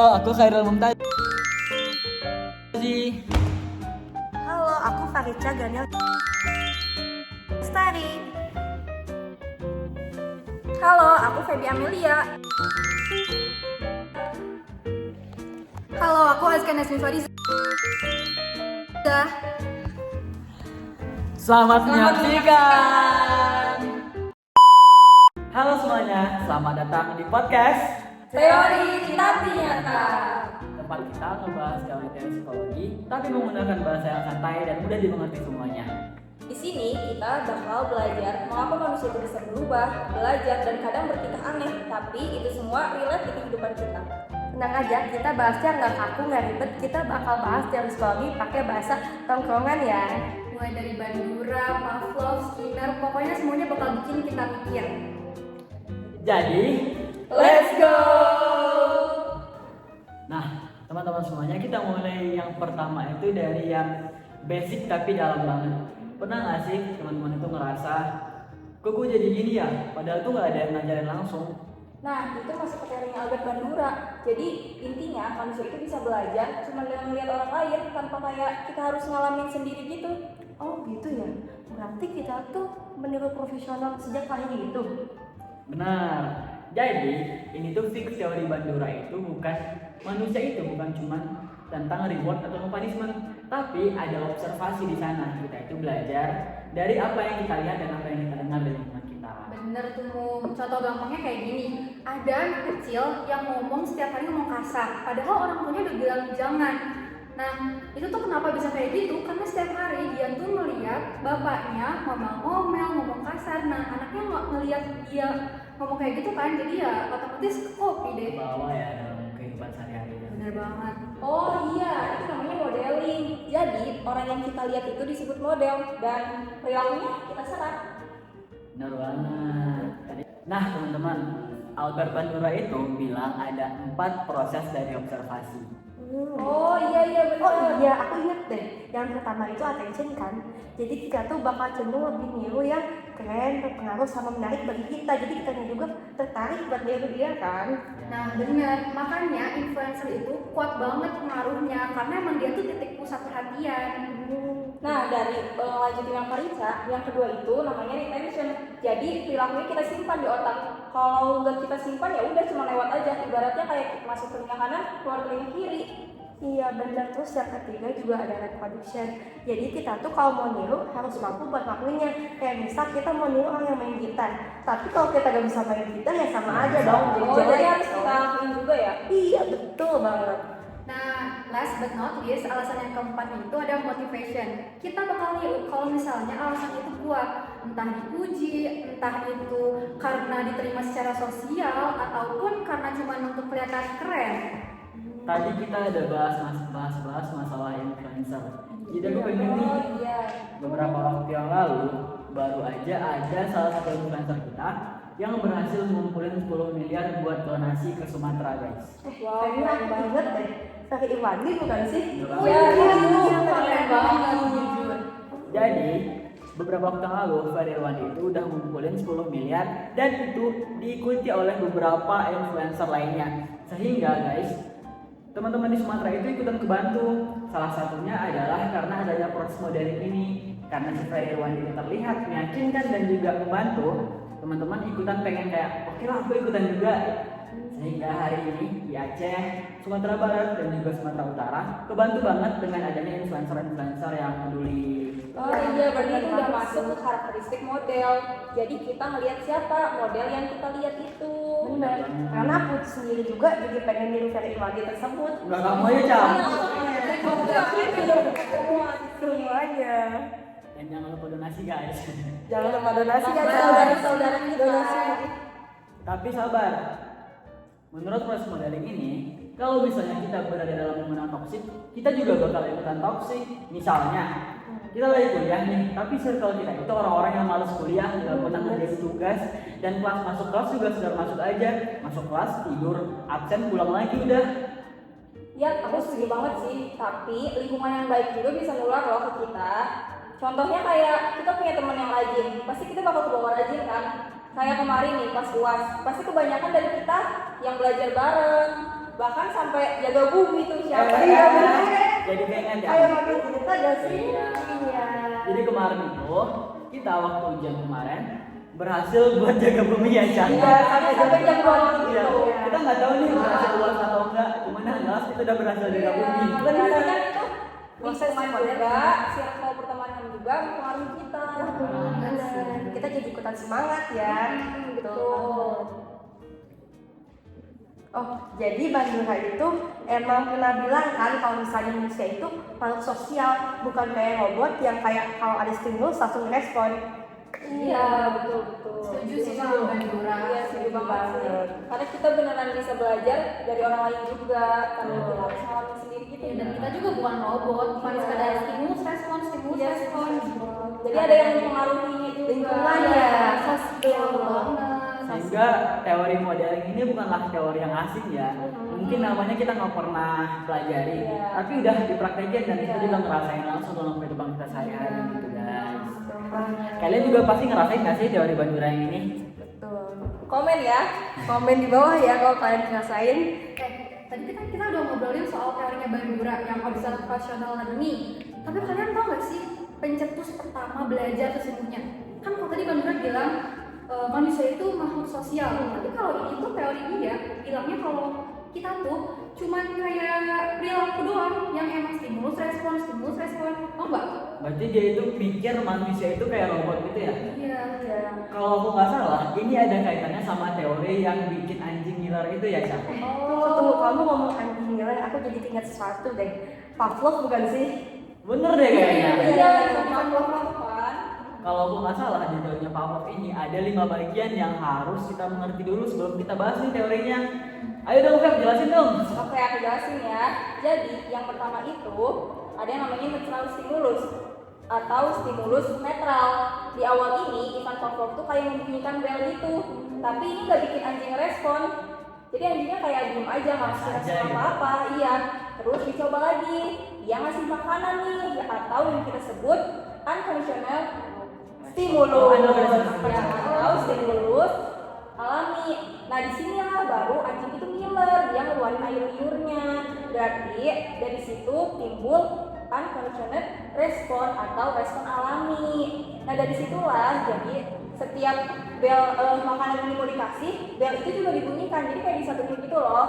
Halo, aku Khairul Mumtazi. Halo, aku Farica Ganel Lestari. Halo, aku Feby Amelia. Halo, aku Azka Nasmi Fariza. Selamat menyaksikan. Halo semuanya, selamat datang di podcast Teori Tapi Nyata. tempat kita ngebahas teori-teori psikologi, tapi menggunakan bahasa yang santai dan mudah dimengerti semuanya. Di sini kita bakal belajar mengapa manusia itu bisa berubah, belajar dan kadang bertingkah aneh, tapi itu semua relate di kehidupan kita. Tenang aja, kita bahasnya nggak kaku, nggak ribet. Kita bakal bahas teori psikologi pakai bahasa tongkrongan ya. Mulai dari Bandura, Pavlov, Skinner, pokoknya semuanya bakal bikin kita mikir. Jadi, Let's go! nah teman-teman semuanya, kita mulai yang pertama itu dari yang basic tapi dalam banget. Pernah nggak sih teman-teman itu ngerasa, kok gue jadi gini ya? Padahal tuh nggak ada yang ngajarin langsung. Nah, itu masuk ke teorinya Albert Bandura. Jadi, intinya manusia itu bisa belajar cuma dengan melihat orang lain tanpa kayak kita harus ngalamin sendiri gitu. Oh gitu ya. Berarti kita tuh meniru profesional sejak lahir gitu. Benar. Jadi, ini tuh fix teori Bandura itu bukan manusia itu bukan cuma tentang reward atau punishment, tapi ada observasi di sana. Kita itu belajar dari apa yang kita lihat dan apa yang kita dengar dari lingkungan kita. Bener tuh, Mum. Contoh gampangnya kayak gini. Ada anak kecil yang ngomong setiap hari ngomong kasar, padahal orang tuanya udah bilang jangan. Nah, itu tuh kenapa bisa kayak gitu? Karena setiap hari dia tuh melihat bapaknya ngomel-ngomel, ngomong kasar. Nah, anaknya nggak ngelihat dia ngomong kayak gitu kan, jadi ya otomatis copy deh. Bawa ya dalam kehidupan sehari-hari. Bener banget. Oh iya, itu namanya modeling. Jadi, orang yang kita lihat itu disebut model dan perilakunya kita serap. Benar banget. Nah teman-teman, Albert Bandura itu bilang ada 4 proses dari observasi. Oh iya benar. Oh iya, aku ingat deh. Yang pertama itu attention kan. Jadi kita tuh bakal cenderung lebih niru yang keren, berpengaruh sama menarik bagi kita. Jadi kita juga tertarik buat niru dia kan. Nah, bener. Makanya influencer itu kuat banget pengaruhnya karena emang dia tuh titik pusat perhatian. Nah, dari lanjutin yang Parisa, yang kedua itu namanya retention. Jadi perilakunya kita simpan di otak. Kalau nggak kita simpan ya udah cuma lewat aja. Ibaratnya kayak masuk telinga kanan, keluar telinga kiri. Iya benar. Terus yang ketiga juga ada reproduction. Jadi kita tuh kalau mau niru harus mampu buat ngelakuinnya. Kayak misal kita mau niru orang yang main gitar, tapi kalau kita gak bisa main gitar ya sama aja dong. Oh, jadi harus kita lakuin juga ya? Iya betul banget. Nah, last but not least, alasan yang keempat itu ada motivation. Kita bakal niru kalau misalnya alasan itu kuat, entah dipuji, entah itu karena diterima secara sosial, ataupun karena cuma untuk kelihatan keren. Tadi kita ada bahas masalah influencer. Jadi aku pengen nih, Iya. beberapa waktu yang lalu baru aja ada salah satu influencer kita yang berhasil ngumpulin 10 miliar buat donasi ke Sumatera, guys. Wow, Kayaknya aku inget deh. Ferry Iwandi bukan sih? Oh iya, keren banget, jujur. Jadi beberapa waktu yang lalu Ferry Irwandi itu udah ngumpulin 10 miliar dan itu diikuti oleh beberapa influencer lainnya. Sehingga guys, teman-teman di Sumatera itu ikutan kebantu. Salah satunya adalah karena adanya proses modeling ini. Karena si Ferry Irwandi itu terlihat meyakinkan dan juga membantu, teman-teman ikutan pengen kayak oke lah aku ikutan juga. Sehingga hari ini di Aceh, Sumatera Barat dan juga Sumatera Utara kebantu banget dengan adanya influencer-influencer yang peduli. Oh iya, berarti itu udah masuk ke karakteristik model. Jadi kita melihat siapa model yang kita lihat itu. Benar. Karena aku sendiri juga jadi pengen niru Ferry Iwandi tersebut. Enggak kamu aja Cam. Semuanya. Dan jangan lupa donasi guys. Jangan lupa donasi ya Saudara-saudara kita. Tapi sabar. Menurut proses modeling ini, kalau misalnya kita berada dalam lingkungan toksik, kita juga bakal ikutan toksik. Misalnya, kita lagi kuliah nih, tapi circle kita itu orang-orang yang malas kuliah, nggak pernah ngerjain tugas, dan kelas masuk kelas juga sudah masuk aja, masuk kelas tidur, absen pulang lagi udah. Ya, aku setuju banget sih. Tapi lingkungan yang baik juga bisa nular loh ke kita. Contohnya kayak kita punya teman yang rajin, pasti kita bakal kebawa rajin kan. Kayak kemarin nih pas UAS, pasti kebanyakan dari kita yang belajar bareng, bahkan sampai jaga bumi tuh siapa Iya, ya? bener. Jadi keinget ya. Kayak makin cerita gak sih? Iya. Iya. Jadi kemarin itu kita waktu ujian kemarin berhasil buat jaga bumi ya Chan. Iya, sampai jam 2 Iya. gitu. Kita nggak tahu nih berhasil luas atau enggak. Cuman yang jelas kita udah berhasil jaga bumi. Benar kan itu Proses lingkungan modern. juga, circle pertemanan juga mempengaruhi kita. Bener. Kita jadi ikutan semangat ya. Betul. Oh, jadi Bandura itu emang pernah bilang kan kalau misalnya manusia itu makhluk sosial, bukan kayak robot yang kayak kalau ada stimulus langsung respon. Iya, betul. Setuju sih sama Bandura. Iya, setuju banget sih. Karena kita beneran bisa belajar dari orang lain juga, karena kita harus ngalamin sendiri gitu. Ya, dan kita juga bukan robot, bukan Iya. sekadar stimulus respon. Iya, jadi ada yang mempengaruhinya juga. Lingkungan ya, Sosial banget. Sehingga teori modeling ini bukanlah teori yang asing ya. Mungkin namanya kita nggak pernah pelajari, Iya. tapi udah dipraktekin dan kita Iya. juga ngerasain langsung dalam kehidupan kita sehari-hari gitu guys. Betul banget. Kalian juga pasti ngerasain nggak sih teori Bandura yang ini? Betul. Komen ya. Komen di bawah ya kalau kalian ngerasain. Tadi kita udah ngobrolin soal teorinya Bandura yang observational learning. Tapi kalian tau gak sih pencetus pertama belajar sesungguhnya? Kan kalau tadi Bandura bilang manusia itu makhluk sosial. Tapi kalau ini tuh teori dia bilangnya kalau kita tuh cuman kayak perilaku doang yang emang stimulus respon. Oh enggak? Berarti dia itu pikir manusia itu kayak robot gitu ya? Iya. Kalau aku nggak salah, ini ada kaitannya sama teori yang bikin anjing ngiler itu ya, Cak? Tunggu, kamu ngomong anjing nilai, aku jadi ingat sesuatu deh. Pavlov bukan sih? Bener deh kayaknya. Iya, Pavlov kan. Kalau aku nggak salah di teorinya Pavlov ini ada 5 bagian yang harus kita mengerti dulu sebelum kita bahas nih teorinya. Ayo dong Feb, jelasin dong. Oke, aku jelasin ya. Jadi, yang pertama itu ada yang namanya neutral stimulus atau stimulus netral. Di awal ini, Ivan Pavlov tuh kayak membunyikan bel gitu, tapi ini nggak bikin anjing respon. Jadi anjingnya kayak diem aja, nggak ngasih respon apa-apa. Iya. Terus dicoba lagi, dia ngasih makanan nih, atau yang kita sebut unconditional stimulus. Ya, atau stimulus alami. Nah disinilah baru anjing itu ngiler, dia ngeluarin air liurnya. Berarti dari situ timbul unconditional respon atau respon alami. Nah dari situlah jadi setiap bel makanan ini mau dikasih, bel itu juga dibunyikan. Jadi kayak disatuin gitu loh.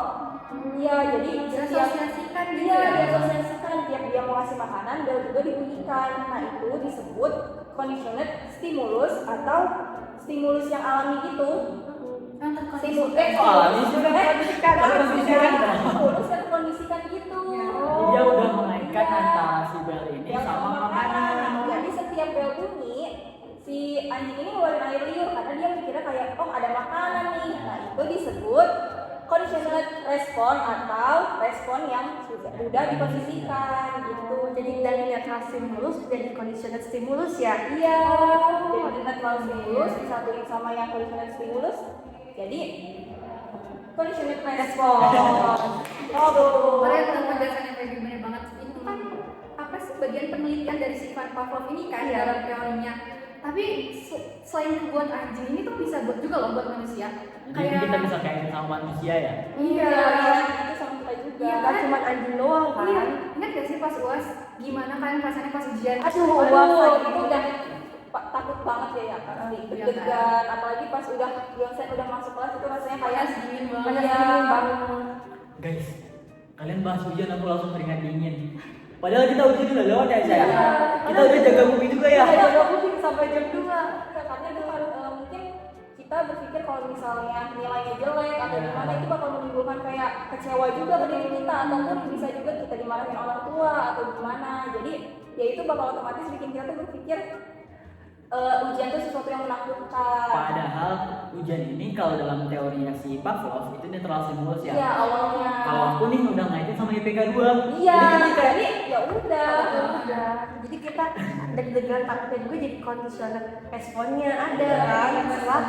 Iya, jadi setiap Diasosiasikan gitu iya, ya? diasosiasikan tiap dia mau ngasih makanan, bel juga dibunyikan. Nah itu disebut conditioned stimulus atau stimulus yang alami gitu. Yang Stimulus alami sih, kan? terkondisikan, Terkondisikan. stimulus yang terkondisikan gitu. Dia udah mengaitkan antara si bel ini Yang sama makanan. Jadi setiap bel bunyi, si anjing ini ngeluarin air liur karena dia mikirnya kayak, oh ada makanan nih. Nah itu disebut conditional respon atau respon yang sudah dikondisikan gitu. Jadi dari netral stimulus jadi conditional stimulus ya? Iya, jadi netral stimulus disatuin sama yang conditional stimulus, jadi conditional respon. Kalian udah penjelasannya kayak gimana banget. Itu kan apa sih bagian penelitian dari si Ivan Pavlov ini kan Iya. dalam teorinya. Tapi selain buat anjing ini tuh bisa buat juga loh buat manusia. Jadi kita bisa kaitin sama manusia ya. Iya, itu sama kita juga. Iya, kan cuma anjing doang kan? Iya, ingat gak sih pas UAS gimana kan rasanya pas ujian? Aduh, Aduh, itu udah takut banget ya pasti Iya deg-degan, apalagi pas udah dosen udah masuk kelas itu rasanya kayak dingin banget. Panas Iya. dingin banget. Guys, kalian bahas ujian aku langsung keringat dingin. Padahal kita ujian udah lewat ya, Cak. Iya. Kita udah jaga bumi juga ya. Iya, aku sampai jam 2. karena itu mungkin kita berpikir kalau misalnya nilainya jelek atau Iya. gimana itu bakal menimbulkan kayak kecewa juga ke diri kita ataupun bisa juga kita dimarahin orang tua atau gimana. Jadi ya itu bakal otomatis bikin kita tuh berpikir ujian itu sesuatu yang menakutkan. Padahal ujian ini kalau dalam teorinya si Pavlov itu netral stimulus ya. Iya awalnya. Kalau aku nih udah ngaitin sama IPK 2. Iya, Jadi kita jadi ya udah. Udah. Jadi kita deg-degan takutnya juga jadi conditional responnya ada kan? Setelah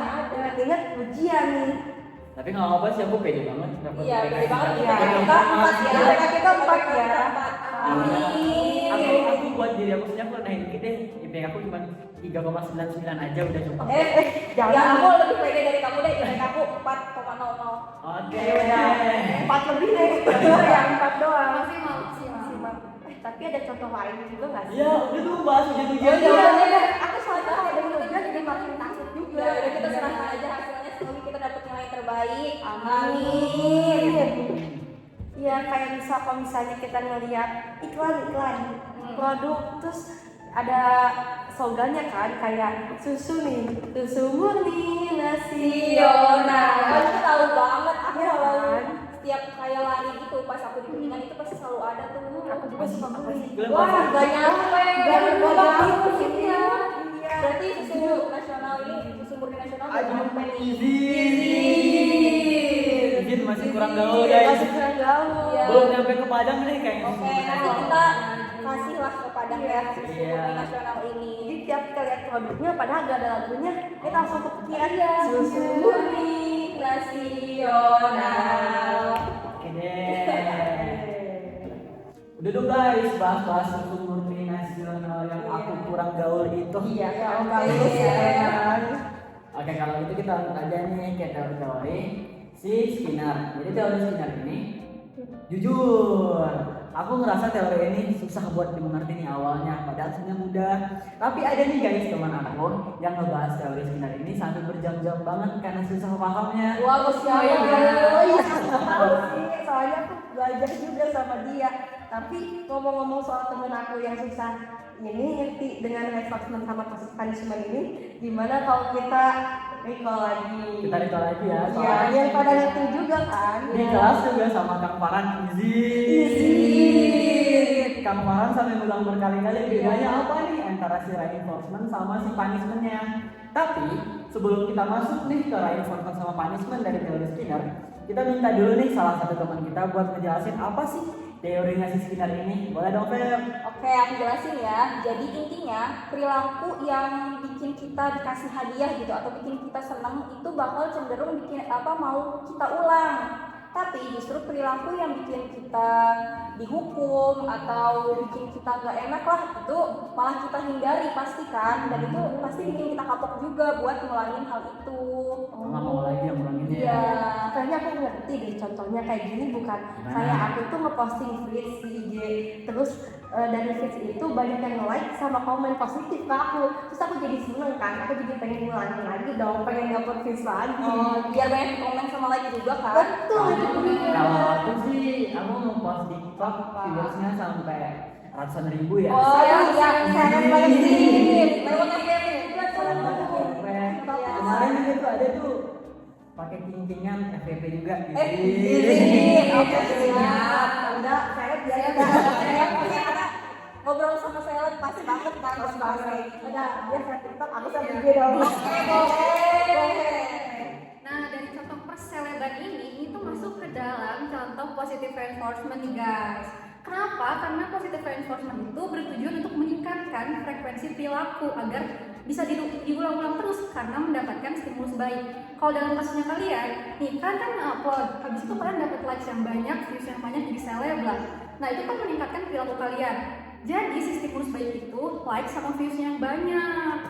ingat ujian nih. tapi nggak apa-apa sih, aku pede banget dapat Iya, IPK pede banget. tiga. Kita empat ya. Kita empat ya. Amin. Aku buat diri aku sendiri aku rendahin dikit deh. IPK aku cuma 3,99 aja udah cukup. Jangan. Ya aku lebih pede dari kamu deh, IPK aku 4,00. Oke. udah 4 lebih deh. Ya 4 doang. Maksimal. Maksimal. Tapi ada contoh lain juga nggak sih? Iya, udah tuh bahas ujian-ujian. Iya. Aku soalnya kalau ada ujian jadi makin takut juga. Ya udah kita serahkan aja hasilnya, semoga kita dapat nilai terbaik. Amin. Iya, kayak misal kalau misalnya kita ngeliat iklan produk terus ada slogannya kan kayak susu nih, susu murni nasional. Aku tahu banget, aku Iya kalau kan? setiap kayak lari gitu pas aku di kuningan itu pasti selalu ada tuh. Aku juga suka beli. Wah, banyak Iya. Berarti susu nasional ini, susu murni nasional Izin masih kurang gaul guys. Masih kurang gaul. Iya. Belum nyampe ke Padang nih kayaknya. Oke, nanti kita kasih lah ke Padang ya susu Iya. murni nasional ini. Jadi tiap kita lihat produknya padahal gak ada lagunya, kita langsung kepikiran Iya, susu murni nasional. Oke deh. Udah dong guys, bahas-bahas susu murni nasional yang aku kurang gaul itu. Iya, Oke. kalau kan. Oke, kalau itu kita lanjut aja nih ke teori si Skinner. Jadi teori Skinner ini, jujur, aku ngerasa teori ini susah buat dimengerti nih awalnya, padahal sebenarnya mudah. Tapi ada nih guys teman aku yang ngebahas teori Skinner ini sampai berjam-jam banget karena susah pahamnya. Wah, siapa? Oh iya, tahu sih. Soalnya aku belajar juga sama dia. Tapi ngomong-ngomong soal temen aku yang susah ini ngerti dengan reinforcement sama punishment ini, gimana kalau kita recall lagi? Kita recall lagi ya. Iya, soalnya yang pada ngerti juga kan? di kelas juga sama Kang Farhan izin. Kang Farhan sampai bilang berkali-kali bedanya apa nih antara si reinforcement sama si punishmentnya. Tapi sebelum kita masuk nih ke reinforcement sama punishment dari teori Skinner, kita minta dulu nih salah satu teman kita buat ngejelasin apa sih teorinya si Skinner ini. Boleh dong, Feb? Oke, aku jelasin ya. Jadi intinya perilaku yang bikin kita dikasih hadiah gitu atau bikin kita senang itu bakal cenderung bikin mau kita ulang. Tapi justru perilaku yang bikin kita dihukum atau bikin kita nggak enak lah itu malah kita hindari pasti kan, dan itu pasti bikin kita kapok juga buat ngulangin hal itu. Nggak mau lagi yang ulanginnya. Iya. Kayaknya aku ngerti deh contohnya kayak gini bukan kayak aku tuh ngeposting feeds di IG terus dari feeds itu banyak yang like sama komen positif ke aku terus aku jadi seneng kan, aku jadi pengen ngulangin lagi dong, pengen dapet feeds lagi. Oh, biar banyak komen sama like juga kan. Betul. Kalau aku sih, aku ngepost di TikTok viewersnya sampai ratusan ribu ya. Oh iya, Keren banget sih. Lewat FYP. Kemarin juga tuh ada tuh pakai cincin-cincingan FVP juga. Oke, siap. Udah, saya biasa Ngobrol sama saya pasti banget kan. pas banget. Udah, dia saya TikTok, aku saya video dong. Nah, dari contoh perseleban ini itu masuk ke dalam contoh positive reinforcement nih guys. Kenapa? Karena positive reinforcement itu bertujuan untuk meningkatkan frekuensi perilaku agar bisa diulang-ulang terus karena mendapatkan stimulus baik. Kalau dalam kasusnya kalian, nih kan upload, habis itu kalian dapat likes yang banyak, views yang banyak, jadi seleb lah. Nah itu kan meningkatkan perilaku kalian. Jadi si stimulus baik itu like sama views yang banyak.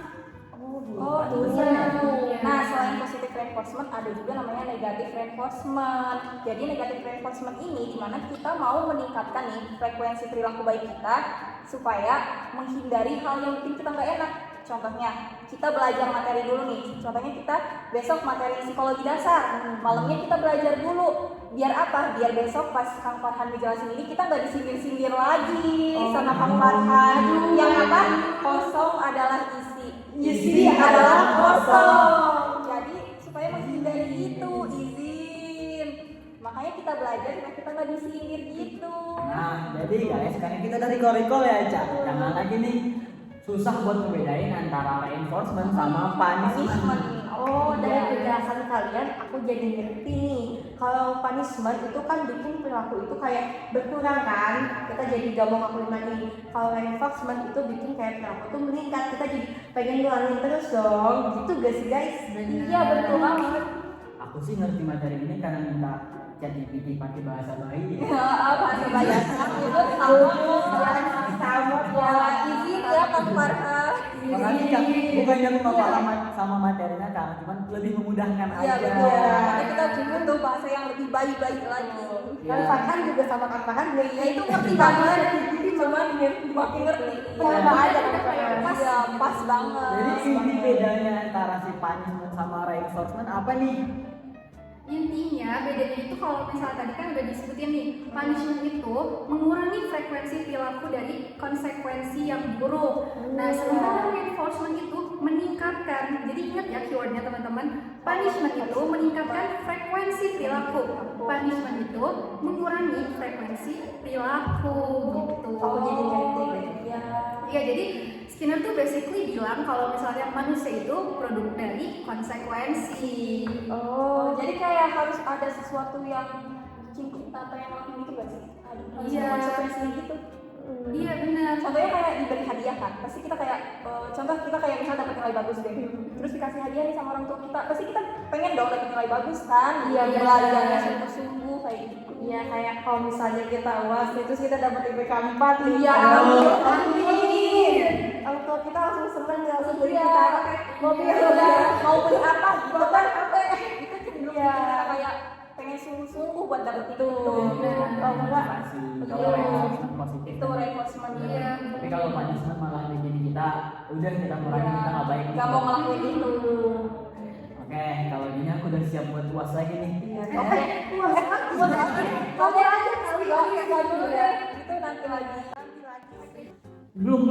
Oh iya. Nah selain positive reinforcement ada juga namanya negative reinforcement. Jadi negative reinforcement ini dimana kita mau meningkatkan nih frekuensi perilaku baik kita supaya menghindari hal yang bikin kita nggak enak. Contohnya kita belajar materi dulu nih. Contohnya kita besok materi psikologi dasar. Malamnya kita belajar dulu. Biar apa? Biar besok pas Kang Farhan ngejelasin ini kita nggak disindir-sindir lagi sama Kang Farhan. Yang apa? Kosong adalah isi adalah kosong. Jadi supaya menghindari itu izin. Makanya kita belajar supaya kita nggak disindir gitu. Nah, jadi guys, sekarang kita dari recall ya, Cak. Jangan lagi nih susah buat ngebedain antara reinforcement sama punishment. Oh, dari penjelasan kalian aku jadi ngerti nih. Kalau punishment itu kan bikin perilaku itu kayak berkurang kan, kita jadi gak mau ngelakuin lagi. Kalau reinforcement itu bikin kayak perilaku itu meningkat, kita jadi pengen ngulangin terus dong. Gitu gak sih guys? Iya betul banget. Aku sih ngerti materi ini karena minta ChatGPT pakai bahasa bayi. Bahasa banyak itu sama ya izin Farhan. Makasih Kak, bukannya aku nggak paham sama materinya Kak, cuman lebih memudahkan Iya aja. betul. Nanti kita butuh bahasa yang lebih baik-baik lagi. Dan Iya. Farhan juga sama Kak Farhan Ya itu ngerti banget. Cuman makin ngerti. Sama aja Kak Farhan. Pas ya, pas banget. Jadi ini bedanya antara si punishment sama reinforcement apa nih? Intinya bedanya itu kalau misalnya tadi kan udah disebutin nih, punishment itu mengurangi frekuensi perilaku dari konsekuensi yang buruk. Nah, sementara reinforcement itu meningkatkan. Jadi ingat ya keywordnya teman-teman. Punishment itu meningkatkan frekuensi perilaku. Punishment itu mengurangi frekuensi perilaku gitu. Aku jadi ngerti deh. Iya. Iya, jadi Skinner tuh basically bilang kalau misalnya manusia itu produk dari konsekuensi. Oh, jadi kayak harus ada sesuatu yang bikin kita pengen ngelakuin itu gak sih? Harus Iya. konsekuensinya gitu. Iya benar. Contohnya kayak diberi hadiah kan, pasti kita kayak contoh kita kayak misal dapat nilai bagus deh, terus dikasih hadiah nih sama orang tua kita, pasti kita pengen dong dapat nilai bagus kan? Iya, belajarnya benar. sungguh-sungguh kayak gitu. Iya, kayak kalau misalnya kita UAS terus kita dapat IPK 4 nih. Iya, amin. Orang tua kita langsung seneng, langsung beli Iya. kita mobil Mau beli apa? Gitu kan? Kita cenderung Iya. kita kayak pengen sungguh-sungguh buat dapet itu. Kalau enggak Kalau reinforcement positif. Itu reinforcement. Iya. Tapi kalau punishment malah bikin kita udah kita ngurangi kita nggak baik. Gak mau ngelakuin itu. Oke, kalau gini aku udah siap buat UAS lagi nih. Iya. Oke, kamu aja kali dulu deh. Itu nanti lagi. Belum.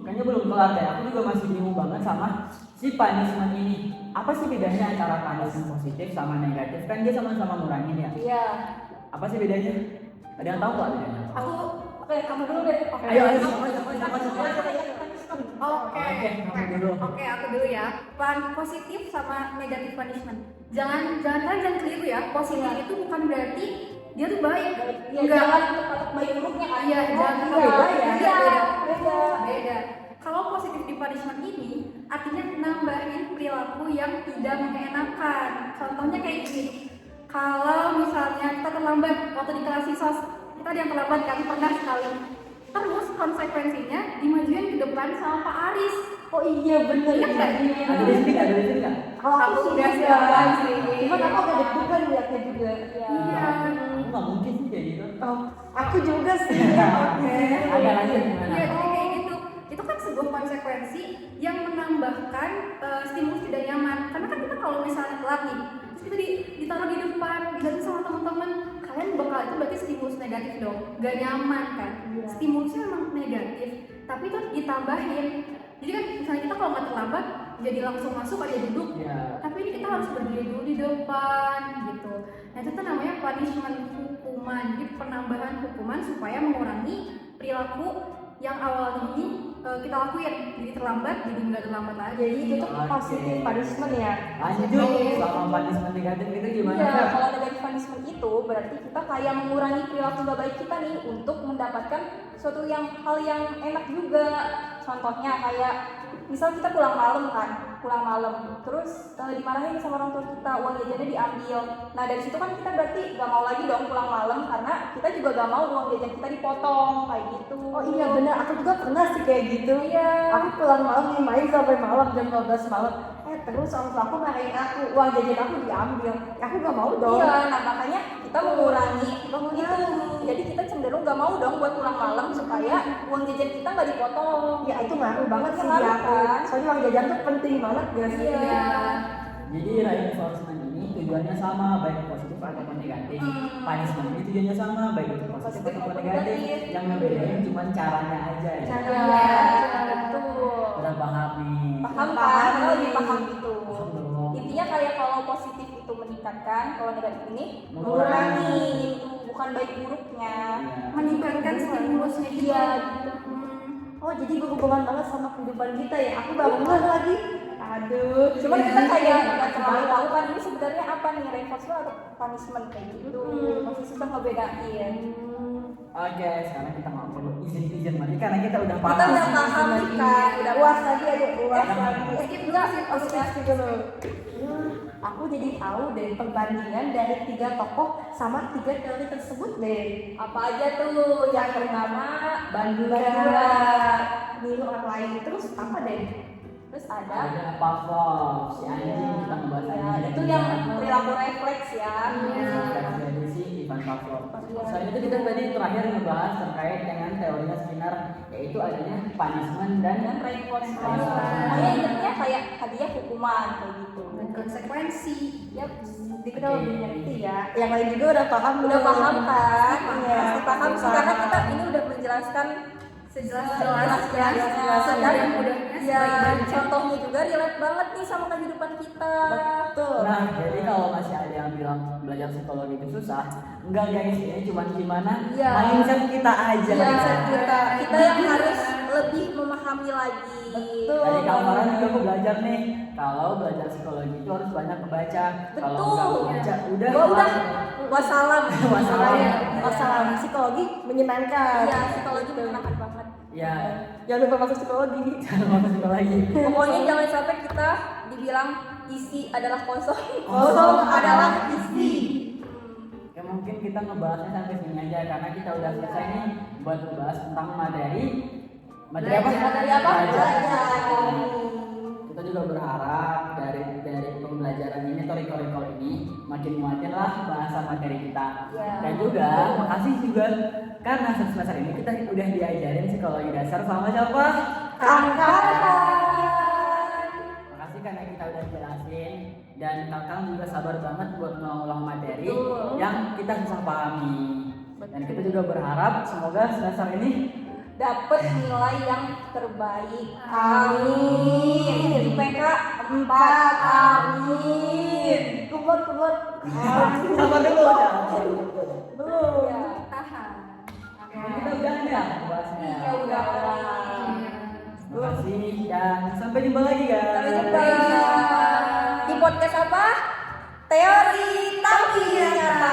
Kayaknya belum kelar deh. Aku juga masih bingung banget sama si punishment ini. Apa sih bedanya antara punishment positif sama negatif? Kan dia sama-sama ngurangin ya. Iya. Apa sih bedanya? Ada yang tahu nggak bedanya? Oke, kamu dulu deh. Oke. Ayo. Oke, kamu dulu. Oke, aku dulu ya. Positif sama negatif punishment. Jangan keliru ya. Positif itu bukan berarti dia tuh baik. Ya, Enggak. jangan untuk baik buruknya kan? Iya, jangan iya, beda ya. Iya, Beda. beda. Beda. Kalau positif di punishment ini artinya nambahin perilaku yang tidak mengenakan. Contohnya kayak gini. Kalau misalnya kita terlambat waktu di kelas sos, kita ada yang terlambat kan pernah sekali. Terus konsekuensinya dimajuin ke depan sama Pak Aris. Oh iya bener. Ingat nggak? Ada di sini nggak? Kalau Aku aku udah sih siap enggak. sih. Cuman aku agak deg-degan liatnya juga. Iya. Aku nggak mungkin sih kayak gitu. Oh, aku juga sih. Oke. Ada lanjut gimana? Iya, jadi kayak gitu. Itu kan sebuah konsekuensi yang menambahkan stimulus tidak nyaman. Karena kan kita kalau misalnya telat nih, terus kita ditaruh di depan, dilihatin sama teman-teman, kalian bakal itu berarti stimulus negatif dong, gak nyaman kan? Iya. Stimulusnya memang negatif, tapi itu ditambahin. Jadi kan misalnya kita kalau nggak terlambat, jadi langsung masuk aja duduk. Iya. Tapi ini kita harus berdiri dulu di depan gitu. Nah itu tuh namanya punishment, hukuman. Jadi penambahan hukuman supaya mengurangi perilaku yang awalnya ini kita lakuin. Jadi terlambat, jadi nggak terlambat lagi. Jadi itu tuh Oke. positif punishment ya. Lanjut sama punishment negatif itu gimana? Iya, Kak? kalau negatif punishment itu berarti kita kayak mengurangi perilaku gak baik kita nih untuk mendapatkan suatu hal yang enak juga. Contohnya kayak misal kita pulang malam, terus dimarahin sama orang tua kita, uang jajannya diambil. Nah dari situ kan kita berarti gak mau lagi dong pulang malam karena kita juga gak mau uang jajan kita dipotong kayak gitu. Oh iya benar, aku juga pernah sih kayak gitu. Iya. Aku pulang malam nih, main sampai malam jam 12 malam. Terus orang tua aku marahin aku, uang jajan aku diambil. Aku gak mau dong. Iya, nah makanya kita mengurangi itu. Jadi kita cenderung gak mau dong buat pulang malam supaya uang jajan kita nggak dipotong. Ya itu ngaruh banget sih Ngaruh, di aku. kan? Soalnya uang jajan tuh penting banget ya sih. Iya. Jadi reinforcement ini tujuannya sama baik positif ataupun negatif. Punishment ini tujuannya sama baik itu positif Positif ataupun ataupun negatif. negatif. Yang ngebedain cuma caranya aja ya. Caranya. Betul. Udah paham nih. Paham kan? Kita lebih paham itu. Paham dong. Intinya kayak kalau positif itu meningkatkan, kalau negatif ini Mengurangi. mengurangi itu bukan baik buruknya. Iya. Meningkatkan stimulusnya Iya. Oh jadi berhubungan banget sama kehidupan kita ya. Aku baru ngeh lagi. Aduh. Cuman kita kayak nggak terlalu tahu kan ini sebenarnya apa nih, reinforcement atau punishment kayak gitu. Masih susah ngebedain. Oke, sekarang kita ngobrol izin mari karena kita udah paham. Kita udah paham nih kan, udah Uas lagi aja, uas Udah lagi. paham. skip dulu sih maksudnya. Skip dulu. Aku jadi tahu dari perbandingan dari 3 tokoh sama 3 teori tersebut deh. Apa aja tuh? Yang pertama Bandura, Bandura. niru orang lain. Terus terus apa deh? Terus ada Pavlov, si anjing kita ngebahas ya, anjing. itu yang perilaku refleks ya. Jadi si Ivan Pavlov. Selain itu kita tadi terakhir ngebahas terkait dengan teorinya Skinner, yaitu adanya punishment dan Dan reinforcement. Pokoknya intinya kayak hadiah hukuman kayak gitu. Dan konsekuensi. Yap. Jadi kita lebih ngerti ya. Yang lain juga udah paham, Udah paham kan? Iya, Pasti paham sih karena kita ini udah menjelaskan Sejelas-jelasnya, dan semudah-mudahnya, ya sebaik-baiknya. contohnya juga relate banget nih sama kehidupan kita. Betul. Nah, jadi kalau masih ada yang bilang belajar psikologi itu susah, enggak guys, ini cuma gimana Iya. mindset kita aja. Ya, mindset kita yang harus lebih memahami lagi. Betul. Dari kemarin juga aku belajar nih, kalau belajar psikologi itu harus banyak membaca. Kalau nggak Betul. membaca, udah. Gua udah wassalam. Wassalam. Masalah psikologi menyenangkan. Iya, psikologi menyenangkan banget. Ya, Jangan lupa masuk psikologi. jangan masuk psikologi. Pokoknya jangan sampai kita dibilang isi adalah kosong. Kosong adalah isi. Ya mungkin kita ngebahasnya sampai sini aja karena kita udah selesai nih buat ngebahas tentang materi apa? Materi apa? Belajar. Kita juga berharap dari pembelajaran ini atau recall ini makin lah bahasan materi kita. Ya. Dan juga makasih juga karena semester ini kita udah diajarin psikologi dasar sama siapa? Makasih karena kita udah jelasin dan Kakang juga sabar banget buat mengulang materi Betul. yang kita susah pahami. Dan kita juga berharap semoga semester ini Dapat nilai yang terbaik. Amin. IPK 4. Amin. Kubur. sabar dulu ya. Belum. Ya. Tahan. Kita udah ya bahasnya. Iya, udah. Terima kasih dan sampai jumpa lagi guys. Sampai jumpa di podcast apa? Teori tapi nyata.